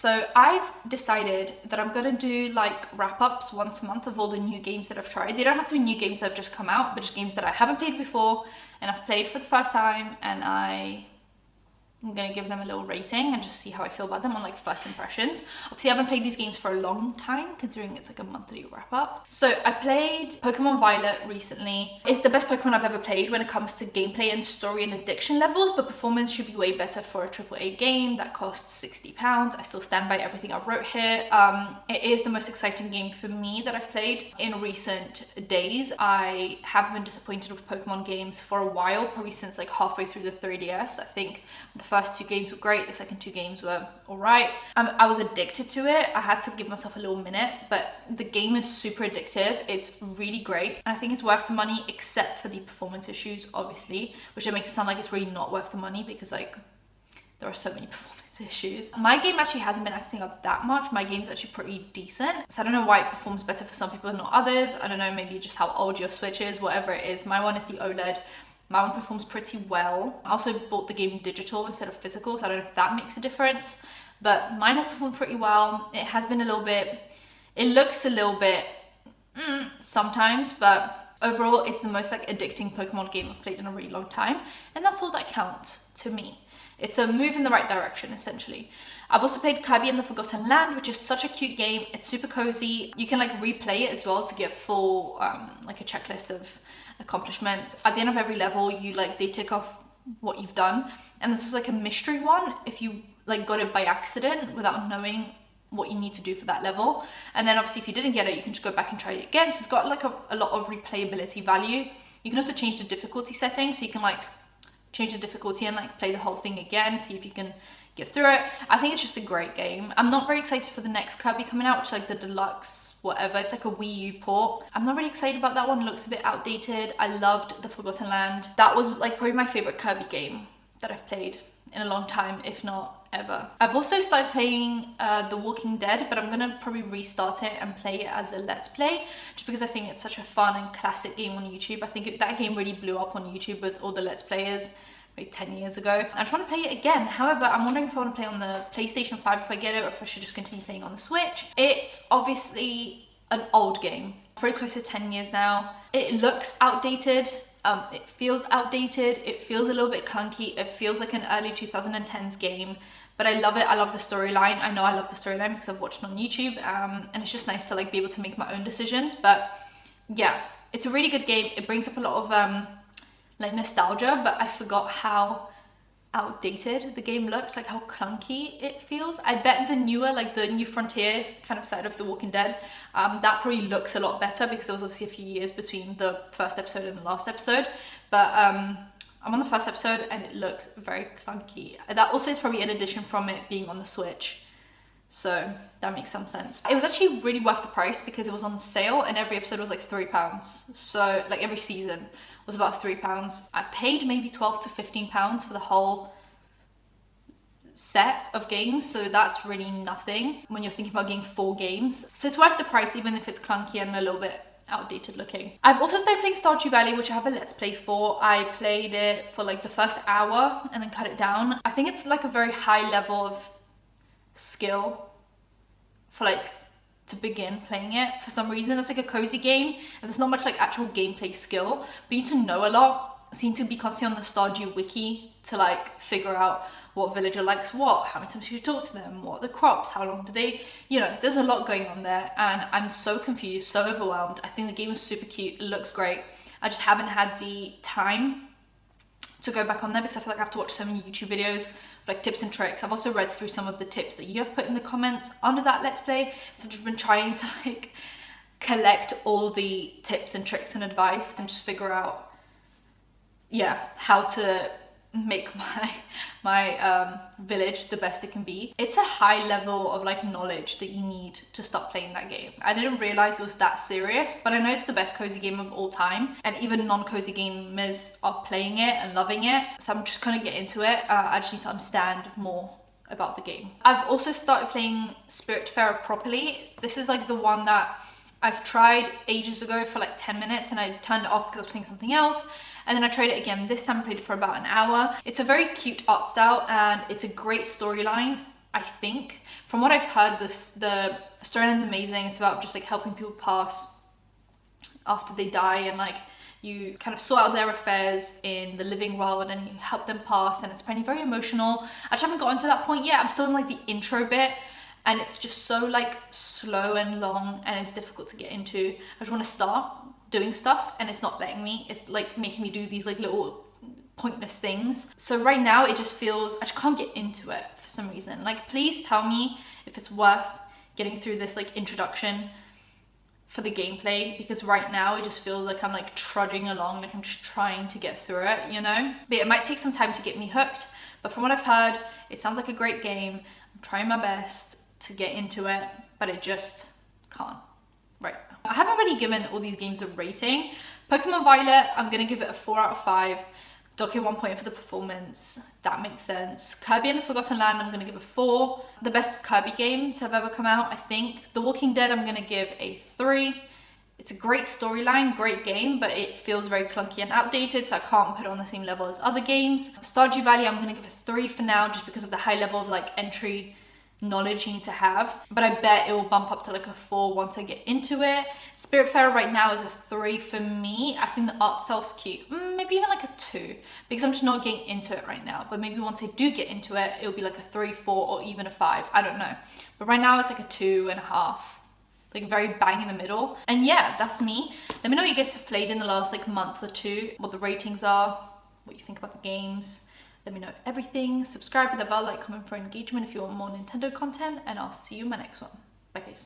So I've decided that I'm gonna do like wrap-ups once a month of all the new games that I've tried. They don't have to be new games that have just come out, but just games that I haven't played before and I've played for the first time, and I'm gonna give them a little rating and just see how I feel about them on like first impressions. Obviously I haven't played these games for a long time considering it's like a monthly wrap up. So I played Pokemon Violet recently. It's the best Pokemon I've ever played when it comes to gameplay and story and addiction levels, but performance should be way better for a AAA game that costs £60. I still stand by everything I wrote here. It is the most exciting game for me that I've played in recent days. I have been disappointed with Pokemon games for a while, probably since like halfway through the 3DS. I think the first 2 games were great, the second 2 games were alright. I was addicted to it. I had to give myself a little minute, but the game is super addictive. It's really great, and I think it's worth the money, except for the performance issues, obviously, which it makes it sound like it's really not worth the money because like there are so many performance issues. My game actually hasn't been acting up that much. My game's actually pretty decent, so I don't know why it performs better for some people and not others. I don't know, maybe just how old your Switch is, whatever it is. My one is the OLED. My one performs pretty well. I also bought the game digital instead of physical, so I don't know if that makes a difference, but mine has performed pretty well. It has been a little bit, it looks a little bit sometimes, but overall it's the most like addicting Pokemon game I've played in a really long time, and that's all that counts to me. It's a move in the right direction, essentially. I've also played Kirby and the Forgotten Land, which is such a cute game. It's super cozy. You can like replay it as well to get full, like a checklist of accomplishments. At the end of every level, they tick off what you've done. And this is like a mystery one if you like got it by accident without knowing what you need to do for that level. And then obviously if you didn't get it, you can just go back and try it again. So it's got like a lot of replayability value. You can also change the difficulty setting, so you can like change the difficulty and like play the whole thing again, see if you can get through it. I think it's just a great game. I'm not very excited for the next Kirby coming out, which is like the deluxe whatever. It's like a Wii U port. I'm not really excited about that one. It looks a bit outdated. I loved the Forgotten Land. That was like probably my favorite Kirby game that I've played in a long time, if not ever. I've also started playing The Walking Dead, but I'm gonna probably restart it and play it as a Let's Play, just because I think it's such a fun and classic game on YouTube. I think that game really blew up on YouTube with all the Let's Players like 10 years ago. I'm trying to play it again. However, I'm wondering if I want to play on the PlayStation 5 if I get it, or if I should just continue playing on the Switch. It's obviously an old game, pretty close to 10 years now. It looks outdated. It feels outdated. It feels a little bit clunky. It feels like an early 2010s game, but I love it. I love the storyline. I know I love the storyline because I've watched it on YouTube, and it's just nice to like be able to make my own decisions. But yeah, it's a really good game. It brings up a lot of like nostalgia, but I forgot how outdated the game looked, like how clunky it feels. I bet the newer, like the New Frontier kind of side of The Walking Dead, that probably looks a lot better because there was obviously a few years between the first episode and the last episode. But I'm on the first episode and it looks very clunky. That also is probably an addition from it being on the Switch, so that makes some sense. It was actually really worth the price because it was on sale and every episode was like £3. So like every season was about £3. I paid maybe £12 to £15 for the whole set of games, so that's really nothing when you're thinking about getting 4 games. So it's worth the price even if it's clunky and a little bit outdated looking. I've also started playing Stardew Valley, which I have a Let's Play for. I played it for like the first hour and then cut it down. I think it's like a very high level of skill for like to begin playing it. For some reason it's like a cozy game and there's not much like actual gameplay skill, but you need to know a lot. So you need to be constantly on the Stardew wiki to like figure out what villager likes what, how many times you should talk to them, what are the crops, how long do they, there's a lot going on there, and I'm so confused, so overwhelmed. I think the game is super cute, it looks great. I just haven't had the time to go back on there because I feel like I have to watch so many YouTube videos like tips and tricks. I've also read through some of the tips that you have put in the comments under that Let's Play, so I've just been trying to like collect all the tips and tricks and advice and just figure out how to make my village the best it can be. It's a high level of like knowledge that you need to start playing that game. I didn't realize it was that serious, but I know it's the best cozy game of all time, and even non-cozy gamers are playing it and loving it, so I'm just gonna get into it. I just need to understand more about the game. I've also started playing Spiritfarer properly. This is like the one that I've tried ages ago for like 10 minutes and I turned it off because I was playing something else. And then I tried it again. This time I played it for about an hour. It's a very cute art style and it's a great storyline. I think. From what I've heard, the storyline's amazing. It's about just like helping people pass after they die, and like you kind of sort out their affairs in the living world and you help them pass, and it's apparently very emotional. I just haven't gotten to that point yet. I'm still in like the intro bit, and it's just so like slow and long, and it's difficult to get into. I just want to start doing stuff and it's not letting me. It's like making me do these like little pointless things. So right now it just feels, I just can't get into it for some reason. Like, please tell me if it's worth getting through this like introduction for the gameplay, because right now it just feels like I'm like trudging along, like I'm just trying to get through it, you know? But it might take some time to get me hooked, but from what I've heard, it sounds like a great game. I'm trying my best to get into it, but it just can't right now. I have already given all these games a rating. Pokemon Violet, I'm gonna give it a 4 out of 5. Docket 1 point for the performance, that makes sense. Kirby and the Forgotten Land, I'm gonna give a 4. The best Kirby game to have ever come out, I think. The Walking Dead, I'm gonna give a 3. It's a great storyline, great game, but it feels very clunky and outdated, so I can't put it on the same level as other games. Stardew Valley, I'm gonna give a 3 for now, just because of the high level of like entry knowledge you need to have, but I bet it will bump up to like a 4 once I get into it. Spiritfarer right now is a 3 for me. I think the art style's cute, maybe even like a 2, because I'm just not getting into it right now, but maybe once I do get into it, it'll be like a 3, 4, or even a 5, I don't know. But right now it's like a 2.5, like very bang in the middle. And yeah, that's me. Let me know what you guys have played in the last like month or two, what the ratings are, what you think about the games. Let me know everything. Subscribe with the bell, like, comment for engagement if you want more Nintendo content, and I'll see you in my next one. Bye guys.